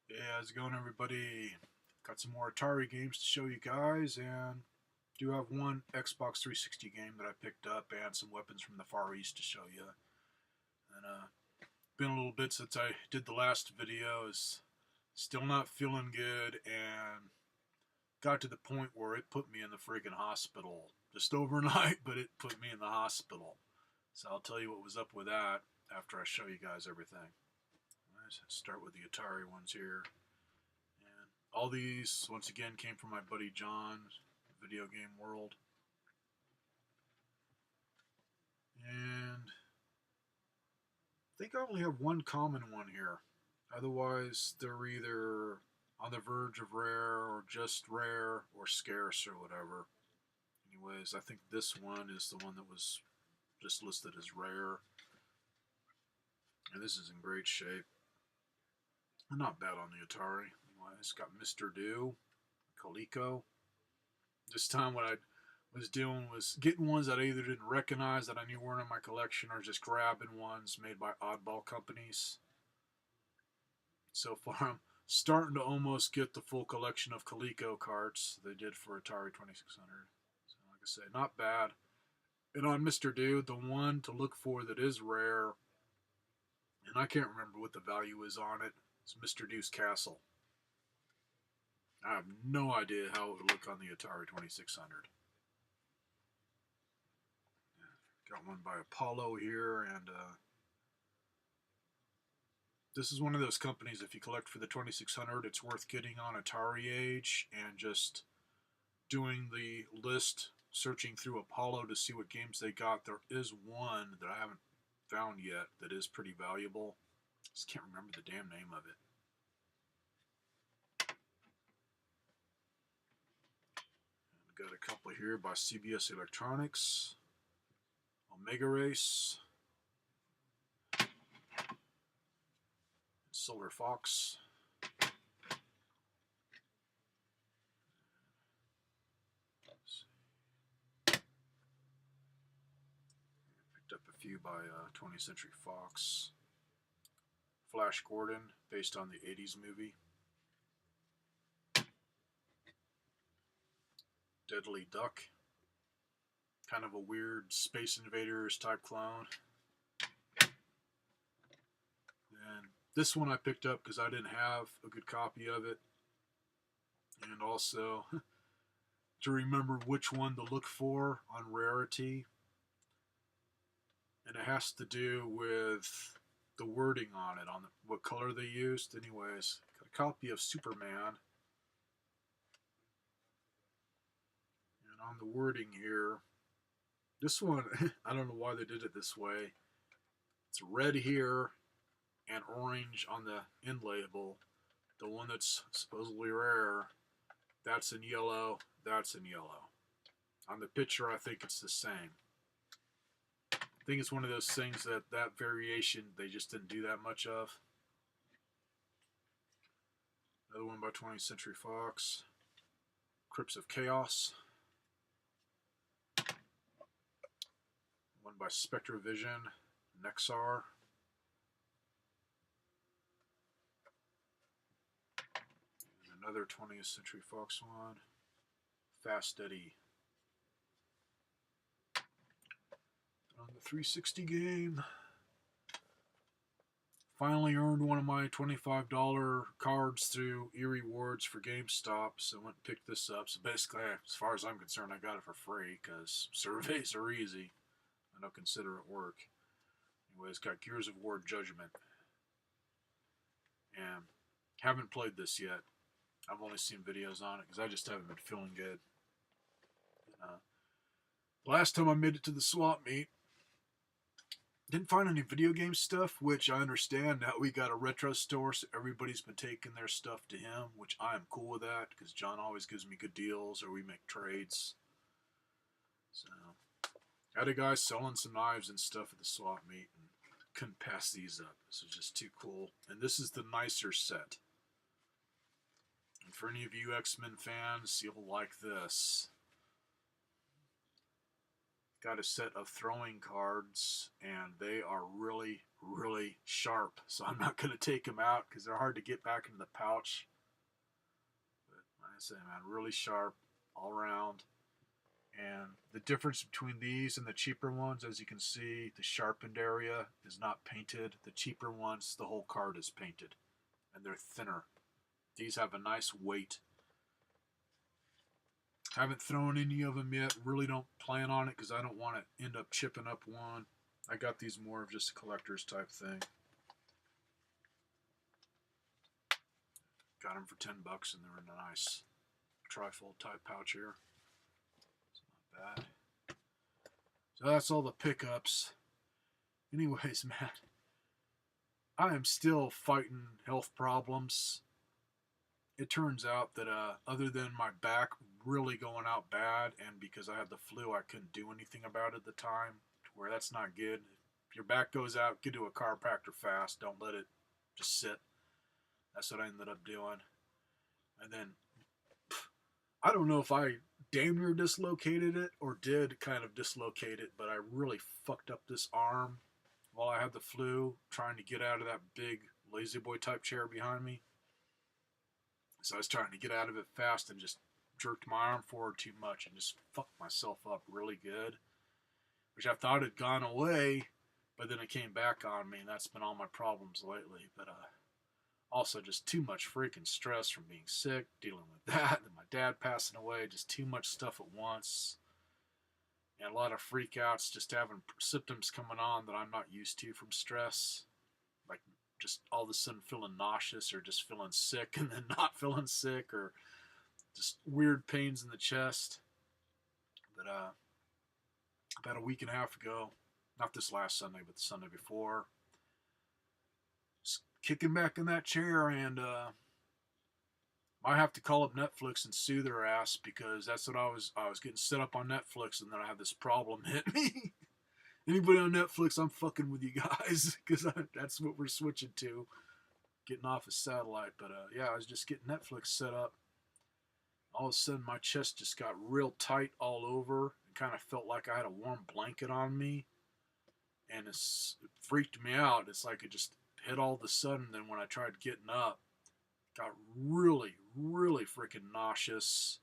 Yeah, how's it going, everybody? Got some more Atari games to show you guys, and do have one Xbox 360 game that I picked up, and some weapons from the Far East to show you. And been a little bit since I did the last video. Is still not feeling good, and got to the point where it put me in the friggin' hospital just overnight. But it put me in the hospital. So I'll tell you what was up with that after I show you guys everything. Let's start with the Atari ones here. And all these, once again, came from my buddy John, Video Game World. And I think I only have one common one here. Otherwise, they're either on the verge of rare or just rare or scarce or whatever. Anyways, I think this one is the one that was just listed as rare. And this is in great shape. Not bad on the Atari. Anyways, got Mr. Do, Coleco. This time what I was doing was getting ones that I either didn't recognize that I knew weren't in my collection or just grabbing ones made by oddball companies. So far, I'm starting to almost get the full collection of Coleco carts they did for Atari 2600. So, like I say, not bad. And on Mr. Dude, the one to look for that is rare, and I can't remember what the value is on it, it's Mr. Dude's Castle. I have no idea how it would look on the Atari 2600. Got one by Apollo here, and this is one of those companies, if you collect for the 2600, it's worth getting on Atari Age and just doing the list, searching through Apollo to see what games they got. There is one that I haven't found yet that is pretty valuable. Just can't remember the damn name of it. And got a couple here by CBS Electronics. Omega Race. Solar Fox. Picked up a few by 20th Century Fox. Flash Gordon, based on the 80s movie. Deadly Duck. Kind of a weird Space Invaders type clone. And this one I picked up because I didn't have a good copy of it. And also to remember which one to look for on rarity. And it has to do with the wording on it, on what color they used. Anyways, got a copy of Superman. And on the wording here, this one, I don't know why they did it this way. It's red here and orange on the end label. The one that's supposedly rare, that's in yellow, that's in yellow. On the picture, I think it's the same. I think it's one of those things that variation they just didn't do that much of. Another one by 20th Century Fox. Crypts of Chaos. One by Spectrovision. Nexar. And another 20th Century Fox one. Fast Eddie. On the 360 game. Finally earned one of my $25 cards through e-rewards for GameStop, so I went and picked this up. So basically, as far as I'm concerned, I got it for free because surveys are easy. I don't consider it work. Anyways, got Gears of War Judgment. And haven't played this yet. I've only seen videos on it because I just haven't been feeling good. Last time I made it to the swap meet, didn't find any video game stuff, which I understand. Now we got a retro store, so everybody's been taking their stuff to him, which I am cool with that because John always gives me good deals or we make trades. So, had a guy selling some knives and stuff at the swap meet and couldn't pass these up. This is just too cool. And this is the nicer set. And for any of you X-Men fans, you'll like this. got a set of throwing cards, and they are really, really sharp. So I'm not going to take them out because they're hard to get back into the pouch. But like I say, man, really sharp all around. And the difference between these and the cheaper ones, as you can see, the sharpened area is not painted. The cheaper ones, the whole card is painted, and they're thinner. These have a nice weight. Haven't thrown any of them yet. Really don't plan on it because I don't want to end up chipping up one. I got these more of just a collector's type thing. Got them for $10 and they're in a nice trifold type pouch here. It's not bad. So that's all the pickups. Anyways, man, I am still fighting health problems. It turns out that other than my back really going out bad, and because I had the flu, I couldn't do anything about it at the time, where that's not good. If your back goes out, get to a chiropractor fast. Don't let it just sit. That's what I ended up doing. And then, I don't know if I damn near dislocated it or did kind of dislocate it, but I really fucked up this arm while I had the flu, trying to get out of that big lazy boy type chair behind me. So I was trying to get out of it fast and just jerked my arm forward too much and just fucked myself up really good, which I thought had gone away, but then it came back on me, and that's been all my problems lately. But also just too much freaking stress from being sick, dealing with that, and my dad passing away, just too much stuff at once, and a lot of freakouts, just having symptoms coming on that I'm not used to from stress, like just all of a sudden feeling nauseous or just feeling sick and then not feeling sick, or just weird pains in the chest. But about a week and a half ago, not this last Sunday, but the Sunday before, just kicking back in that chair, and might have to call up Netflix and sue their ass, because that's what I was getting set up on Netflix, and then I had this problem hit me. Anybody on Netflix, I'm fucking with you guys, because that's what we're switching to, getting off a satellite. But yeah, I was just getting Netflix set up. All of a sudden, my chest just got real tight all over. It kind of felt like I had a warm blanket on me, and it freaked me out. It's like it just hit all of a sudden. Then when I tried getting up, got really, really freaking nauseous,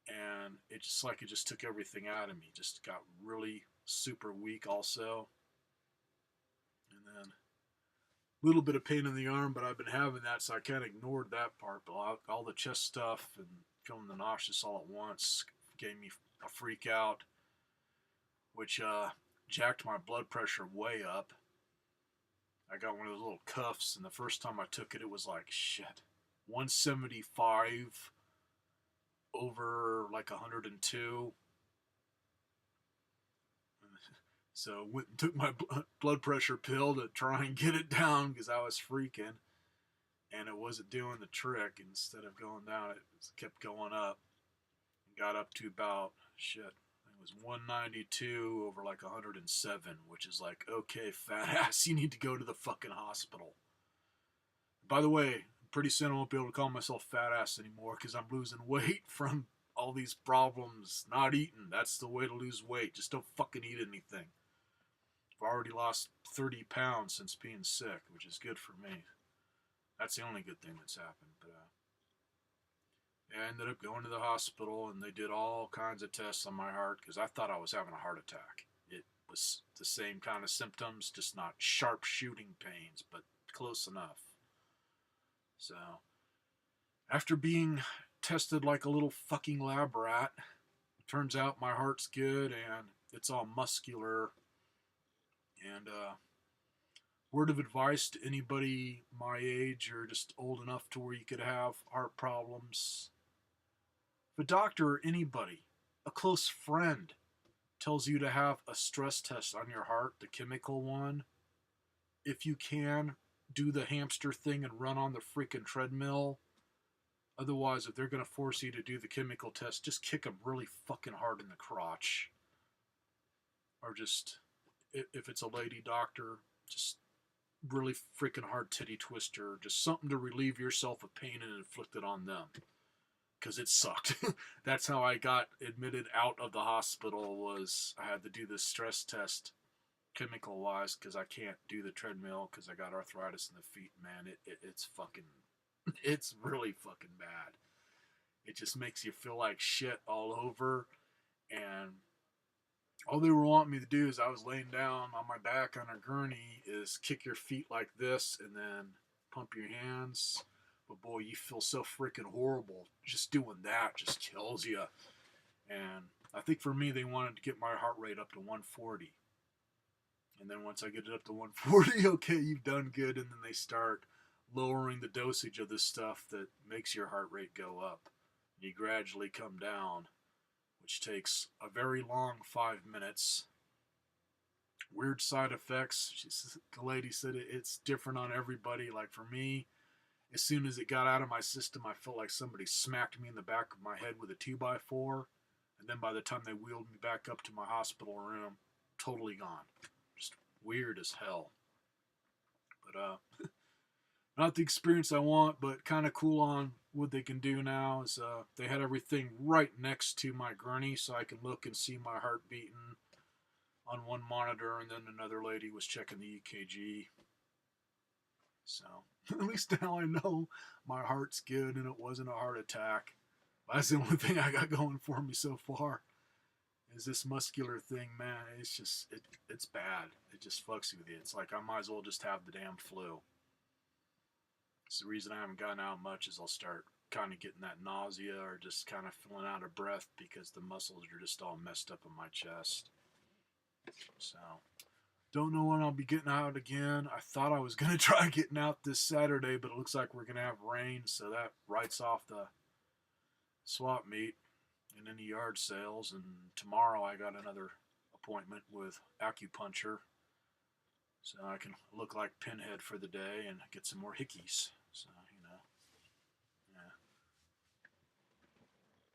and it just took everything out of me. Just got really super weak also. And then a little bit of pain in the arm, but I've been having that, so I kind of ignored that part. But all the chest stuff and feeling the nauseous all at once gave me a freak out, which jacked my blood pressure way up. I got one of those little cuffs, and the first time I took it, it was like, shit, 175 over like 102. So went and took my blood pressure pill to try and get it down, because I was freaking, and it wasn't doing the trick. Instead of going down, it kept going up, and got up to about, shit, it was 192 over like 107, which is like, okay, fat ass, you need to go to the fucking hospital. By the way, pretty soon I won't be able to call myself fat ass anymore, because I'm losing weight from all these problems, not eating. That's the way to lose weight. Just don't fucking eat anything. I've already lost 30 pounds since being sick, which is good for me. That's the only good thing that's happened. But yeah, I ended up going to the hospital, and they did all kinds of tests on my heart, because I thought I was having a heart attack. It was the same kind of symptoms, just not sharp shooting pains, but close enough. So after being tested like a little fucking lab rat, turns out my heart's good, and it's all muscular. And word of advice to anybody my age or just old enough to where you could have heart problems: if a doctor or anybody, a close friend, tells you to have a stress test on your heart, the chemical one, if you can, do the hamster thing and run on the freaking treadmill. Otherwise, if they're going to force you to do the chemical test, just kick them really fucking hard in the crotch. Or just, if it's a lady doctor, just really freaking hard titty twister. Just something to relieve yourself of pain and inflict it on them. because it sucked. That's how I got admitted out of the hospital. Was I had to do this stress test, chemical wise, because I can't do the treadmill because I got arthritis in the feet. Man, it's fucking, it's really fucking bad. It just makes you feel like shit all over. And all they were wanting me to do is I was laying down on my back on a gurney is kick your feet like this and then pump your hands. But boy, you feel so freaking horrible. Just doing that just kills you. And I think for me, they wanted to get my heart rate up to 140. And then once I get it up to 140, okay, you've done good. And then they start lowering the dosage of this stuff that makes your heart rate go up. And you gradually come down, which takes a very long 5 minutes. Weird side effects. The lady said it's different on everybody. Like for me, as soon as it got out of my system, I felt like somebody smacked me in the back of my head with a 2x4. And then by the time they wheeled me back up to my hospital room, totally gone. Just weird as hell. But not the experience I want, but kind of cool on what they can do now is they had everything right next to my gurney, so I can look and see my heart beating on one monitor, and then another lady was checking the EKG. So at least now I know my heart's good and it wasn't a heart attack. That's the only thing I got going for me so far. Is this muscular thing, man? It's just it's bad. It just fucks with you. It's like I might as well just have the damn flu. It's the reason I haven't gotten out much is I'll start kind of getting that nausea or just kind of feeling out of breath because the muscles are just all messed up in my chest. So, don't know when I'll be getting out again. I thought I was going to try getting out this Saturday, but it looks like we're going to have rain, so that writes off the swap meet and any yard sales. And tomorrow I got another appointment with acupuncture, so I can look like Pinhead for the day and get some more hickeys. So, yeah.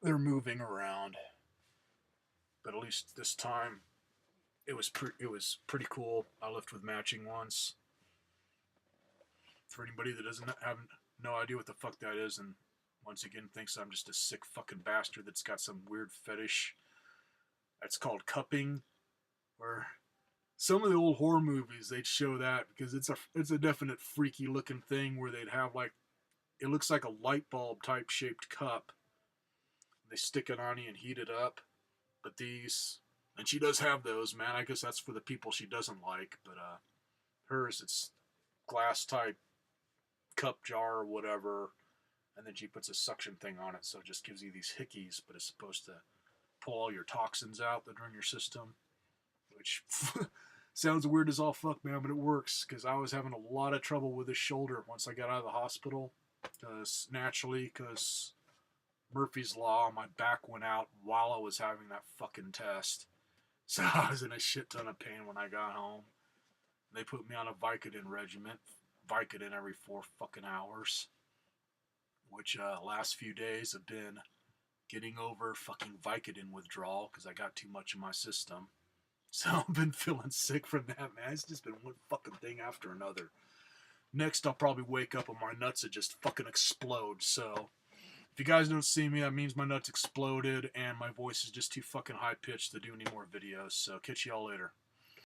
They're moving around, but at least this time it was pretty cool. I left with matching ones. For anybody that doesn't have no idea what the fuck that is, and once again thinks I'm just a sick fucking bastard that's got some weird fetish, that's called cupping, where some of the old horror movies they'd show that because it's a definite freaky looking thing where they'd have like it looks like a light bulb type shaped cup. They stick it on you and heat it up. But these, and she does have those, man. I guess that's for the people she doesn't like. But hers, it's glass type cup jar or whatever, and then she puts a suction thing on it, so it just gives you these hickeys. But it's supposed to pull all your toxins out that are in your system, which sounds weird as all fuck, man, but it works, because I was having a lot of trouble with this shoulder once I got out of the hospital, because Murphy's Law, my back went out while I was having that fucking test, so I was in a shit ton of pain when I got home. They put me on a Vicodin regimen, Vicodin every 4 fucking hours, which last few days have been getting over fucking Vicodin withdrawal, because I got too much in my system. So I've been feeling sick from that, man. It's just been one fucking thing after another. Next, I'll probably wake up and my nuts would just fucking explode. So if you guys don't see me, that means my nuts exploded and my voice is just too fucking high-pitched to do any more videos. So catch y'all later.